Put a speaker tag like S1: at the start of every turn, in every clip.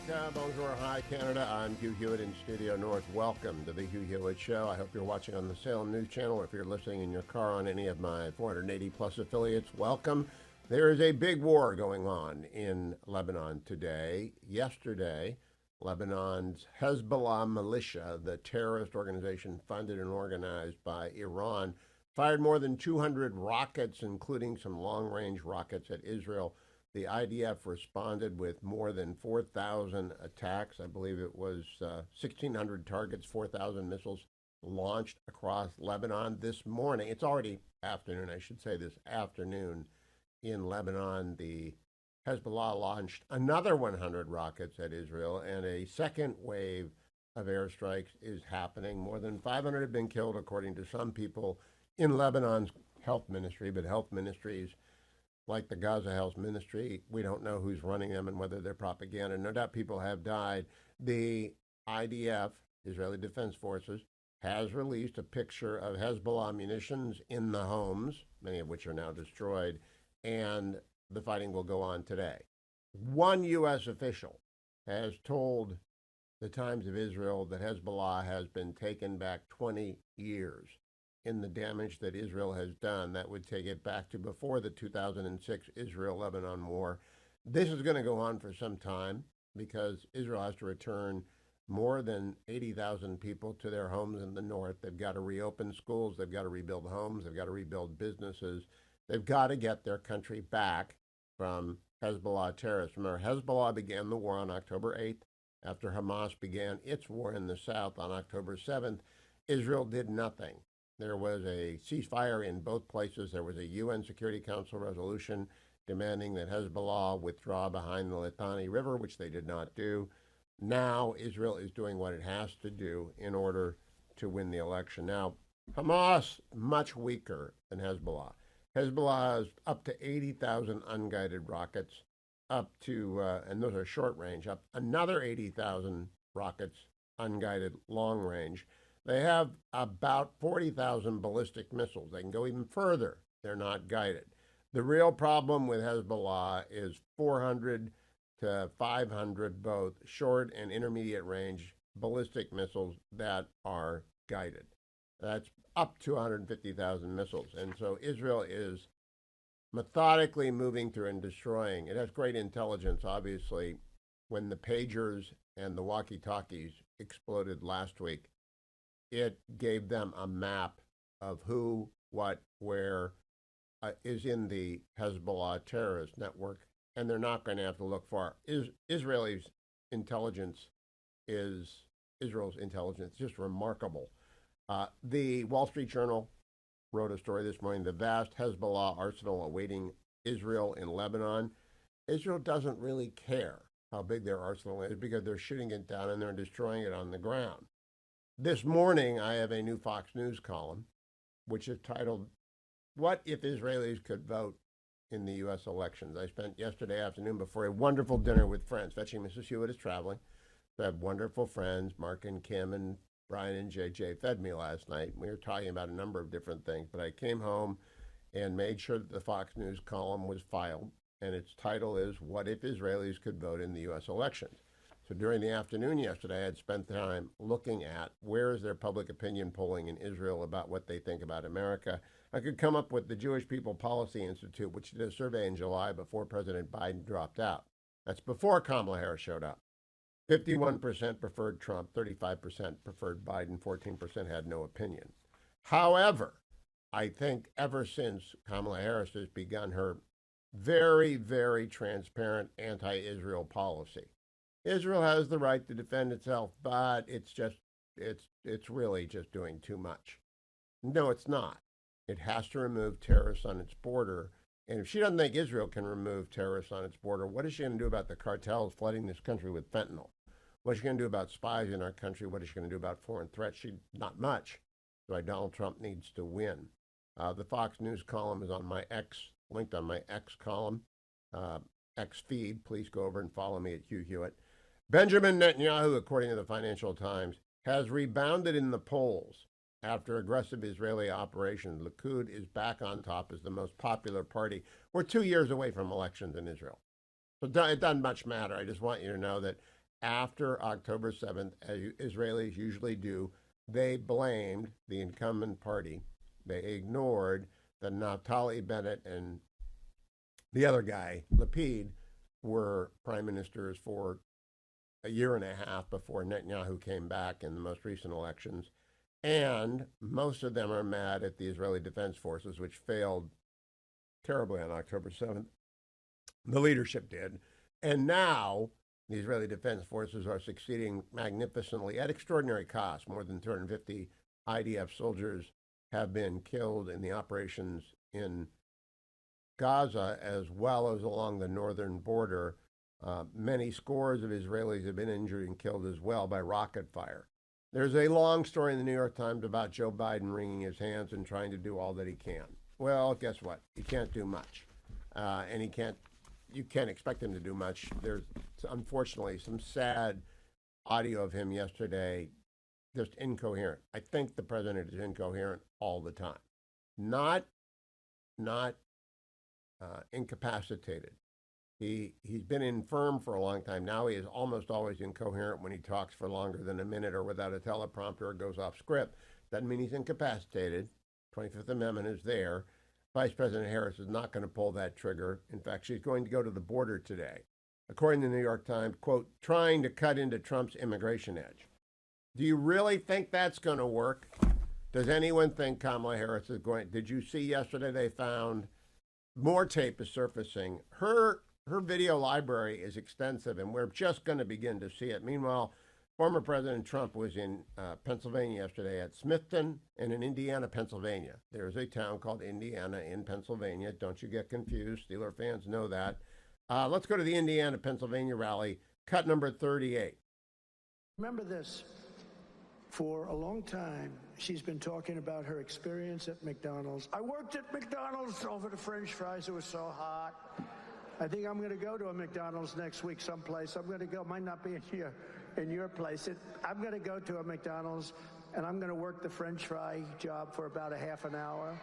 S1: America, bonjour, hi Canada. I'm Hugh Hewitt in Studio North. Welcome to the Hugh Hewitt Show. I hope you're watching on the Salem News Channel, or if you're listening in your car on any of my 480 plus affiliates, welcome. There is a big war going on in Lebanon today. Yesterday, Lebanon's Hezbollah militia, the terrorist organization funded and organized by Iran, fired more than 200 rockets, including some long-range rockets at Israel. The IDF responded with more than 4,000 attacks. I believe it was 1,600 targets, 4,000 missiles launched across Lebanon this morning. It's already afternoon, I should say, this afternoon in Lebanon. The Hezbollah launched another 100 rockets at Israel, and a second wave of airstrikes is happening. More than 500 have been killed, according to some people in Lebanon's health ministry, but health ministries like the Gaza Health Ministry, we don't know who's running them and whether they're propaganda. No doubt people have died. The IDF, Israeli Defense Forces, has released a picture of Hezbollah munitions in the homes, many of which are now destroyed, and the fighting will go on today. One U.S. official has told the Times of Israel that Hezbollah has been taken back 20 years. In the damage that Israel has done, that would take it back to before the 2006 Israel-Lebanon war. This is going to go on for some time because Israel has to return more than 80,000 people to their homes in the north. They've got to reopen schools. They've got to rebuild homes. They've got to rebuild businesses. They've got to get their country back from Hezbollah terrorists. Remember, Hezbollah began the war on October 8th after Hamas began its war in the south on October 7th. Israel did nothing. There was a ceasefire in both places. There was a UN Security Council resolution demanding that Hezbollah withdraw behind the Litani River, which they did not do. Now Israel is doing what it has to do in order to win the election. Now, Hamas, much weaker than Hezbollah. Hezbollah has up to 80,000 unguided rockets, up to, and those are short range, up another 80,000 rockets unguided long range. They have about 40,000 ballistic missiles. They can go even further. They're not guided. The real problem with Hezbollah is 400 to 500 both short and intermediate range ballistic missiles that are guided. That's up to 150,000 missiles. And so Israel is methodically moving through and destroying. It has great intelligence, obviously. When the pagers and the walkie-talkies exploded last week, it gave them a map of who, what, where is in the Hezbollah terrorist network, and they're not going to have to look far. Israel's intelligence is just remarkable. The Wall Street Journal wrote a story this morning, the vast Hezbollah arsenal awaiting Israel in Lebanon. Israel doesn't really care how big their arsenal is because they're shooting it down and they're destroying it on the ground. This morning, I have a new Fox News column, which is titled, What If Israelis Could Vote in the U.S. Elections? I spent yesterday afternoon before a wonderful dinner with friends. Fetching Mrs. Hewitt is traveling. So I have wonderful friends. Mark and Kim and Brian and JJ fed me last night. We were talking about a number of different things, but I came home and made sure that the Fox News column was filed, and its title is, What If Israelis Could Vote in the U.S. Elections? So during the afternoon yesterday, I had spent time looking at where is their public opinion polling in Israel about what they think about America. I could come up with the Jewish People Policy Institute, which did a survey in July before President Biden dropped out. That's before Kamala Harris showed up. 51% preferred Trump, 35% preferred Biden, 14% had no opinion. However, I think ever since Kamala Harris has begun her very, very transparent anti-Israel policy, Israel has the right to defend itself, but it's really just doing too much. No, it's not. It has to remove terrorists on its border. And if she doesn't think Israel can remove terrorists on its border, what is she going to do about the cartels flooding this country with fentanyl? What is she going to do about spies in our country? What is she going to do about foreign threats? Not much. So Donald Trump needs to win. The Fox News column is on my linked on my X column, X feed. Please go over and follow me at Hugh Hewitt. Benjamin Netanyahu, according to the Financial Times, has rebounded in the polls after aggressive Israeli operations. Likud is back on top as the most popular party. We're 2 years away from elections in Israel. So it doesn't much matter. I just want you to know that after October 7th, as Israelis usually do, they blamed the incumbent party. They ignored that Naftali Bennett and the other guy, Lapid, were prime ministers for a year and a half before Netanyahu came back in the most recent elections. And most of them are mad at the Israeli Defense Forces, which failed terribly on October 7th. The leadership did. And now the Israeli Defense Forces are succeeding magnificently at extraordinary cost. More than 250 IDF soldiers have been killed in the operations in Gaza, as well as along the northern border. Many scores of Israelis have been injured and killed as well by rocket fire. There's a long story in the New York Times about Joe Biden wringing his hands and trying to do all that he can. Well, guess what? He can't do much. And you can't expect him to do much. There's, unfortunately, some sad audio of him yesterday, just incoherent. I think the president is incoherent all the time. Not incapacitated. He's been infirm for a long time. Now he is almost always incoherent when he talks for longer than a minute or without a teleprompter or goes off script. Doesn't mean he's incapacitated. 25th Amendment is there. Vice President Harris is not going to pull that trigger. In fact, she's going to go to the border today. According to the New York Times, quote, trying to cut into Trump's immigration edge. Do you really think that's going to work? Does anyone think Kamala Harris is going? Did you see yesterday they found more tape is surfacing? Her video library is extensive, and we're just going to begin to see it. Meanwhile, former President Trump was in Pennsylvania yesterday at Smithton and in Indiana, Pennsylvania. There's a town called Indiana in Pennsylvania. Don't you get confused. Steeler fans know that. Let's go to the Indiana, Pennsylvania rally, cut number 38.
S2: Remember this. For a long time, she's been talking about her experience at McDonald's. I worked at McDonald's over the French fries. It was so hot. I think I'm going to go to a McDonald's next week someplace. I'm going to go. Might not be in your place. I'm going to go to a McDonald's, and I'm going to work the French fry job for about a half an hour.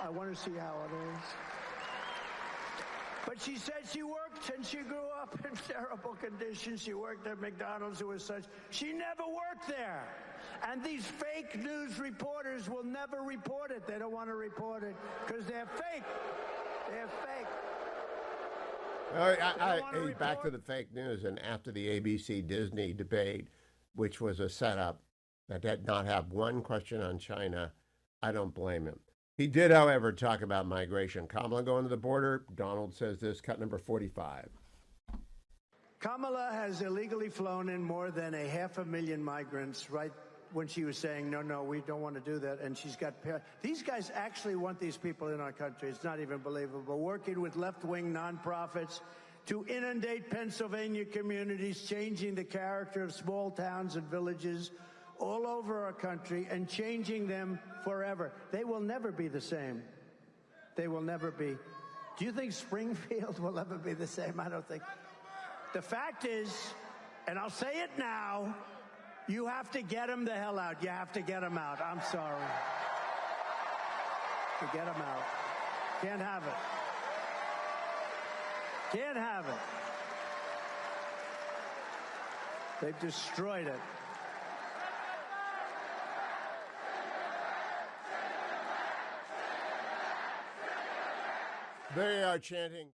S2: I want to see how it is. But she said she worked and she grew up in terrible conditions. She worked at McDonald's. It was such. She never worked there. And these fake news reporters will never report it. They don't want to report it because they're fake. They're fake.
S1: Back to the fake news. And after the ABC Disney debate, which was a setup that did not have one question on China, I don't blame him. He did, however, talk about migration. Kamala going to the border. Donald says this, cut number 45.
S2: Kamala has illegally flown in more than 500,000 migrants right when she was saying, no, we don't want to do that. And she's got, these guys actually want these people in our country. It's not even believable. Working with left-wing nonprofits to inundate Pennsylvania communities, changing the character of small towns and villages all over our country and changing them forever. They will never be the same. They will never be. Do you think Springfield will ever be the same? I don't think. The fact is, and I'll say it now, you have to get them the hell out. You have to get them out. I'm sorry. To get them out. Can't have it. Can't have it. They've destroyed it.
S1: They are chanting.